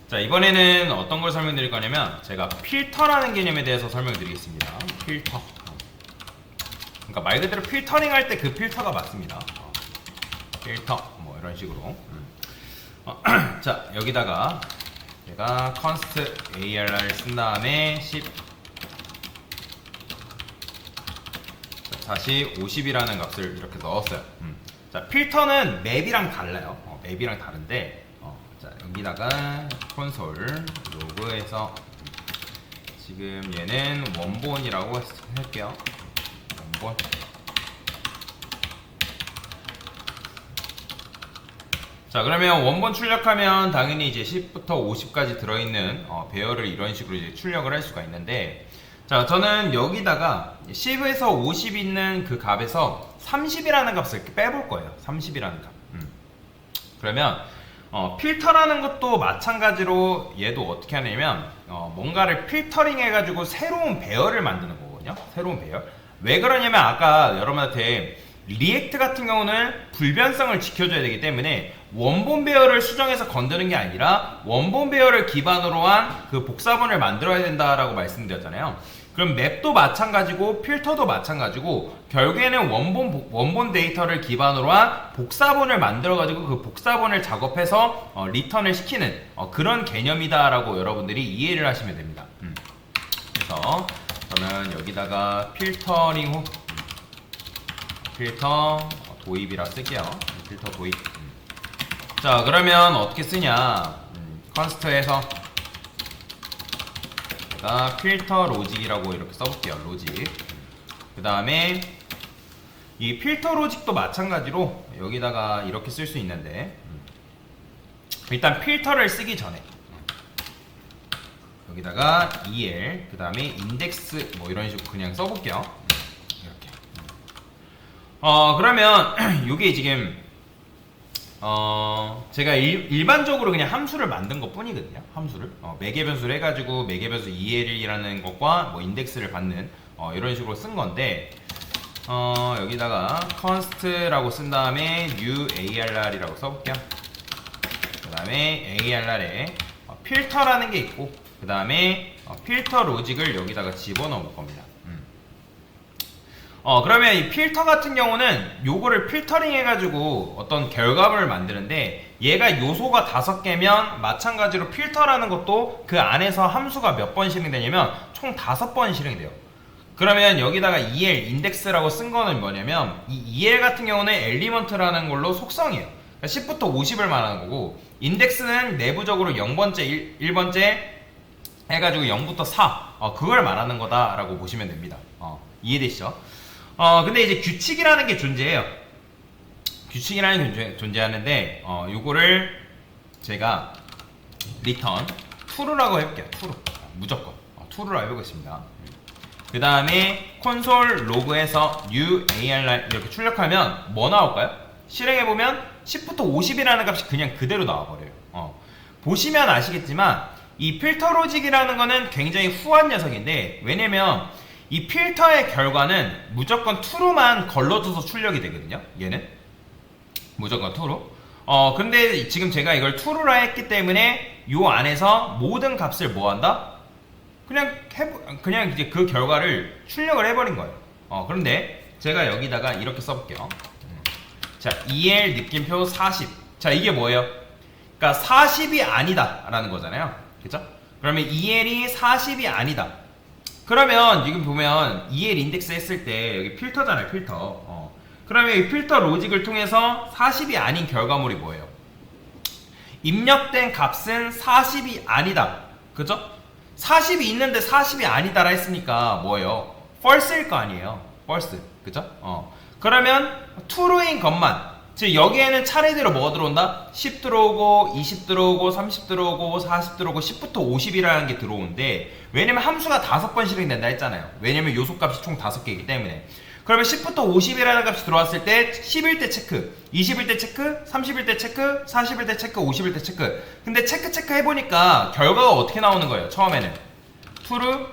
자, 이번에는 어떤 걸 설명드릴 거냐면 제가 필터라는 개념에 대해서 설명드리겠습니다. 필터. 그러니까 말 그대로 필터링 할 때 그 필터가 맞습니다. 필터 뭐 이런 식으로. 자, 여기다가 제가 const arr 쓴 다음에 10 다시 50이라는 값을 이렇게 넣었어요. 자, 필터는 맵이랑 달라요. 맵이랑 다른데 자, 여기다가 콘솔 로그에서 지금 얘는 원본이라고 할게요. 원본. 자, 그러면 원본 출력하면 당연히 이제 10부터 50까지 들어있는 배열을 이런 식으로 이제 출력을 할 수가 있는데, 자, 저는 여기다가 10에서 50 있는 그 값에서 30이라는 값을 빼볼 거예요. 30이라는 값. 그러면 필터라는 것도 마찬가지로 얘도 어떻게 하냐면 뭔가를 필터링 해가지고 새로운 배열을 만드는 거거든요. 새로운 배열. 왜 그러냐면 아까 여러분한테 리액트 같은 경우는 불변성을 지켜줘야 되기 때문에 원본 배열을 수정해서 건드는 게 아니라 원본 배열을 기반으로 한 그 복사본을 만들어야 된다라고 말씀드렸잖아요. 그럼 맵도 마찬가지고 필터도 마찬가지고 결국에는 원본 데이터를 기반으로 한 복사본을 만들어가지고 그 복사본을 작업해서 리턴을 시키는 그런 개념이다라고 여러분들이 이해를 하시면 됩니다. 그래서 저는 여기다가 필터링 후 필터 도입이라 쓸게요. 필터 도입. 자, 그러면 어떻게 쓰냐? 컨스트에서 제가 필터 로직이라고 이렇게 써볼게요. 로직. 그 다음에 이 필터 로직도 마찬가지로 여기다가 이렇게 쓸 수 있는데, 일단 필터를 쓰기 전에 여기다가 el 그 다음에 인덱스 뭐 이런 식으로 그냥 써볼게요. 이렇게. 그러면 요게 지금 제가 일반적으로 그냥 함수를 만든 것 뿐이거든요. 함수를 매개 변수를 해가지고 매개 변수 el이라는 것과 뭐 인덱스를 받는 이런 식으로 쓴 건데, 여기다가 const라고 쓴 다음에 new arr이라고 써볼게요. 그 다음에 arr에 필터라는 게 있고, 그 다음에 필터 로직을 여기다가 집어넣을 겁니다. 그러면 이 필터 같은 경우는 요거를 필터링 해가지고 어떤 결과물을 만드는데, 얘가 요소가 5개면 마찬가지로 필터라는 것도 그 안에서 함수가 몇 번 실행되냐면 총 5번 실행돼요. 그러면 여기다가 el 인덱스라고 쓴 거는 뭐냐면 이 el 같은 경우는 엘리먼트라는 걸로 속성이에요. 그러니까 10부터 50을 말하는 거고, 인덱스는 내부적으로 0번째, 1번째 해가지고 0부터 4 그걸 말하는 거다라고 보시면 됩니다. 이해되시죠? 근데 이제 규칙이라는 게 존재해요. 규칙이라는 게 존재하는데, 요거를 제가 return true라고 해볼게요. true. 무조건. true라고 해보겠습니다. 그 다음에 콘솔 로그에서 new arr 이렇게 출력하면 뭐 나올까요? 실행해보면 10부터 50이라는 값이 그냥 그대로 나와버려요. 보시면 아시겠지만, 이 필터 로직이라는 거는 굉장히 후한 녀석인데, 왜냐면 이 필터의 결과는 무조건 true만 걸러줘서 출력이 되거든요. 얘는 무조건 true. 근데 지금 제가 이걸 true라 했기 때문에 요 안에서 모든 값을 뭐 한다? 그냥 이제 그 결과를 출력을 해버린 거예요. 그런데 제가 여기다가 이렇게 써볼게요. 자, el 느낌표 40. 자, 이게 뭐예요? 그러니까 40이 아니다 라는 거잖아요. 그쵸? 그러면 el이 40이 아니다. 그러면 지금 보면 el 인덱스 했을 때 여기 필터잖아요. 필터. 그러면 이 필터 로직을 통해서 40이 아닌 결과물이 뭐예요? 입력된 값은 40이 아니다. 그죠? 40이 있는데 40이 아니다라 했으니까 뭐예요? false일 거 아니에요. false. 그죠? 그러면 true인 것만, 즉 여기에는 차례대로 뭐가 들어온다? 10 들어오고 20 들어오고 30 들어오고 40 들어오고 10부터 50이라는 게 들어오는데, 왜냐면 함수가 5번 실행된다 했잖아요. 왜냐면 요소값이 총 5개이기 때문에. 그러면 10부터 50이라는 값이 들어왔을 때 10일 때 체크, 20일 때 체크, 30일 때 체크, 40일 때 체크, 50일 때 체크. 근데 체크 해보니까 결과가 어떻게 나오는 거예요? 처음에는 true,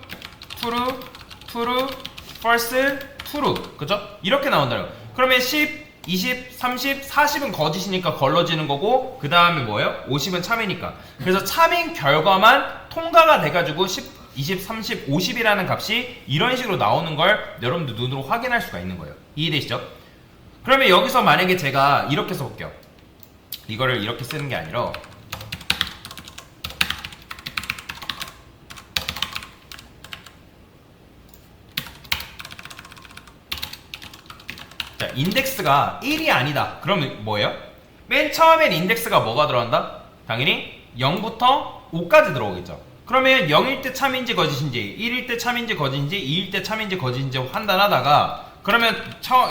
true, true, false, true. 그죠? 이렇게 나온다는 거예요. 그러면 10, 20, 30, 40은 거짓이니까 걸러지는 거고 그 다음에 뭐예요? 50은 참이니까. 그래서 참인 결과만 통과가 돼가지고 10, 20, 30, 50이라는 값이 이런 식으로 나오는 걸 여러분들 눈으로 확인할 수가 있는 거예요. 이해되시죠? 그러면 여기서 만약에 제가 이렇게 써볼게요. 이거를 이렇게 쓰는 게 아니라 자, 인덱스가 1이 아니다. 그러면 뭐예요? 맨 처음엔 인덱스가 뭐가 들어간다? 당연히 0부터 5까지 들어오겠죠. 그러면 0일 때 참인지 거짓인지, 1일 때 참인지 거짓인지, 2일 때 참인지 거짓인지 판단하다가 그러면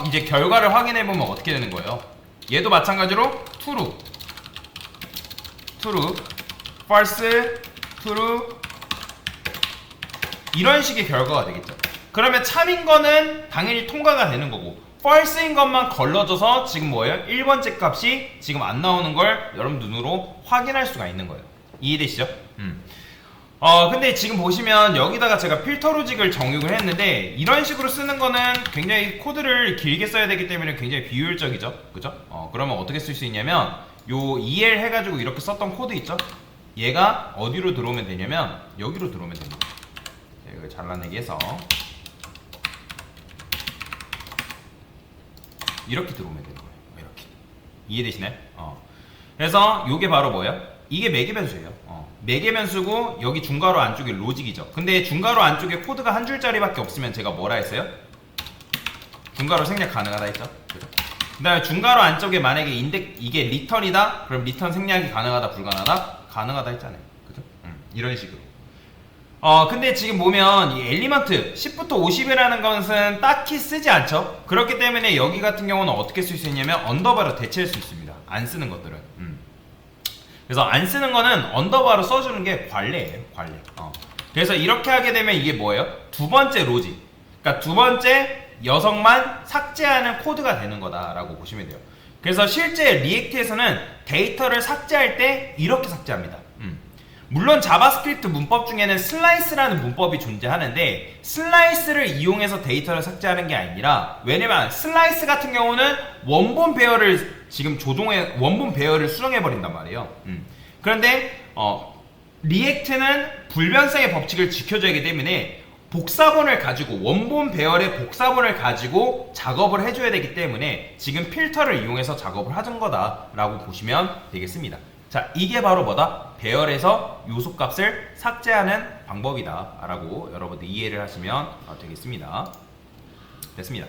이제 결과를 확인해보면 어떻게 되는 거예요? 얘도 마찬가지로 true, false, true 이런 식의 결과가 되겠죠. 그러면 참인 거는 당연히 통과가 되는 거고 false인 것만 걸러져서 지금 뭐예요? 1번째 값이 지금 안 나오는 걸 여러분 눈으로 확인할 수가 있는 거예요. 이해되시죠? 근데 지금 보시면 여기다가 제가 필터 로직을 정육을 했는데 이런 식으로 쓰는 거는 굉장히 코드를 길게 써야 되기 때문에 굉장히 비효율적이죠. 그죠? 그러면 어떻게 쓸 수 있냐면 요 EL 해가지고 이렇게 썼던 코드 있죠? 얘가 어디로 들어오면 되냐면 여기로 들어오면 됩니다. 이걸 잘라내기 해서 이렇게 들어오면 되는 거예요. 이렇게. 이해되시나요? 그래서 요게 바로 뭐예요? 이게 매개 변수예요. 매개 변수고 여기 중괄호 안쪽에 로직이죠. 근데 중괄호 안쪽에 코드가 한 줄짜리밖에 없으면 제가 뭐라 했어요? 중괄호 생략 가능하다 했죠. 그죠? 그 다음에 중괄호 안쪽에 만약에 이게 리턴이다? 그럼 리턴 생략이 가능하다 불가능하다? 가능하다 했잖아요. 그죠? 이런 식으로. 근데 지금 보면 이 엘리먼트 10부터 50이라는 것은 딱히 쓰지 않죠. 그렇기 때문에 여기 같은 경우는 어떻게 쓸 수 있냐면 언더바로 대체할 수 있습니다. 안 쓰는 것들은. 그래서 안 쓰는 거는 언더바로 써주는 게 관례예요. 관례. 그래서 이렇게 하게 되면 이게 뭐예요? 두 번째 로직. 그러니까 두 번째 녀석만 삭제하는 코드가 되는 거다라고 보시면 돼요. 그래서 실제 리액트에서는 데이터를 삭제할 때 이렇게 삭제합니다. 물론 자바스크립트 문법 중에는 슬라이스라는 문법이 존재하는데 슬라이스를 이용해서 데이터를 삭제하는 게 아니라 왜냐면 슬라이스 같은 경우는 원본 배열을 지금 원본 배열을 수정해 버린단 말이에요. 그런데 리액트는 불변성의 법칙을 지켜줘야 하기 때문에 복사본을 가지고 원본 배열의 복사본을 가지고 작업을 해줘야 되기 때문에 지금 필터를 이용해서 작업을 하는 거다라고 보시면 되겠습니다. 자, 이게 바로 뭐다? 배열에서 요소값을 삭제하는 방법이다 라고 여러분들 이해를 하시면 되겠습니다. 됐습니다.